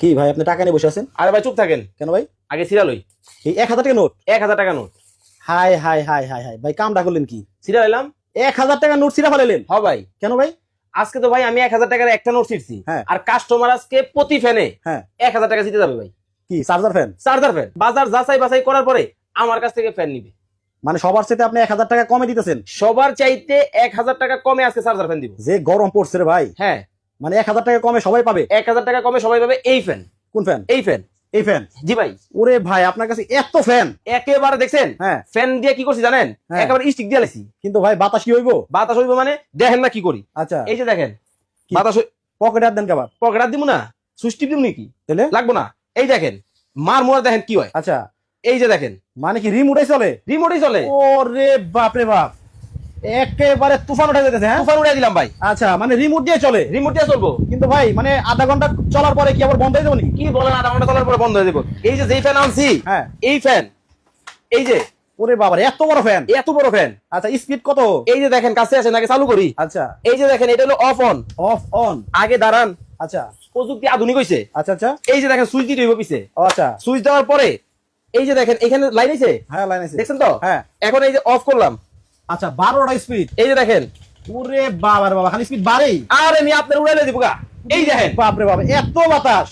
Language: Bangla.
কি ভাই আপনি টাকা নিয়ে বসে আছেন? আরে ভাই চুপ থাকেন, কেন ভাই? আগে সিরিয়াল হই। এই 1000 টাকা নোট? 1000 টাকা note high high high high high ভাই, কামটা করলেন কি? সিরিয়াল এলাম। 1000 টাকা নোট ছিঁড়া ফেলাইলেন? হ ভাই, কেন ভাই? আজকে তো ভাই আমি 1000 টাকার একটা নোট ছিঁড়ছি, হ্যাঁ। আর কাস্টমার আজকে প্রতি ফ্যানে হ্যাঁ 1000 টাকা জিতে যাবে ভাই। কি চার্জার ফ্যান? চার্জার ফ্যান বাজার যাচাই বাছাই করার পরে আমার কাছ থেকে ফ্যান নিবে। মানে সবার সাথে আপনি 1000 টাকা কমে দিতেছেন? সবার চাইতে 1000 টাকা কমে আজকে চার্জার ফ্যান দিব। যে গরম পড়ছে রে ভাই, হ্যাঁ মানে 1000 টাকা কমে সবাই পাবে? 1000 টাকা কমে সবাই পাবে এই ফ্যান। কোন ফ্যান? এই ফ্যান। এই ফ্যান? জি ভাই। ওরে ভাই আপনার কাছে এত ফ্যান? একেবারে দেখছেন হ্যাঁ। ফ্যান দিয়ে কি করছি জানেন? হ্যাঁ। একেবারে স্টিক দিয়ে লাইছি। কিন্তু ভাই বাতাস কি হইবো? বাতাস হইব মানে দেখেন না কি করি। আচ্ছা এই যে দেখেন কি? বাতাস পকেটে হাত দেন কাবার? পকেট দিব না, সুইচ টিপ দিব নাকি? তাহলে লাগবো না। এই দেখেন মার মোড়া দেখেন কি হয়। আচ্ছা এই যে দেখেন মানে কি রিমোটে চলে? রিমোটই চলে। ওরে বাপ রে বাপ, একেবারে তুফান উঠে যেতেছে। হ্যাঁ তুফান উড়াই দিলাম ভাই। আচ্ছা মানে রিমোট দিয়ে চলে? রিমোট দিয়ে চলবো। কিন্তু ভাই মানে আধা ঘন্টা চলার পরে কি আবার বন্ধ হয়ে যাবে নাকি? কি বলেন, আধা ঘন্টা চলার পরে বন্ধ হয়ে যাবো। এই যে যেই ফ্যান আনছি, হ্যাঁ এই ফ্যান, এই যে ওরে বাবা রে, এত বড় ফ্যান! এত বড় ফ্যান। আচ্ছা স্পিড কত? এই যে দেখেন কাছে আসেন, আগে চালু করি। আচ্ছা এই যে দেখেন এটা হলো অফ অন। Of on? আগে দাঁড়ান, আচ্ছা প্রযুক্তি আধুনিক হইছে। আচ্ছা আচ্ছা এই যে দেখেন সুইচ দিতে হইব পিছে। ও আচ্ছা সুইচ দেওয়ার পরে এই যে দেখেন এখানে লাইন আছে, হ্যাঁ লাইন আছে দেখছেন তো? হ্যাঁ। এখন এই যে অফ করলাম, আচ্ছা 12টা স্পিড? এই যে দেখেন। ওরে বাবা রে বাবা, খালি স্পিড বাড়েই? আর আমি আপনার উড়াইলে দিব গা। এই দেখেন বাপ রে বাবা, এত বাতাস!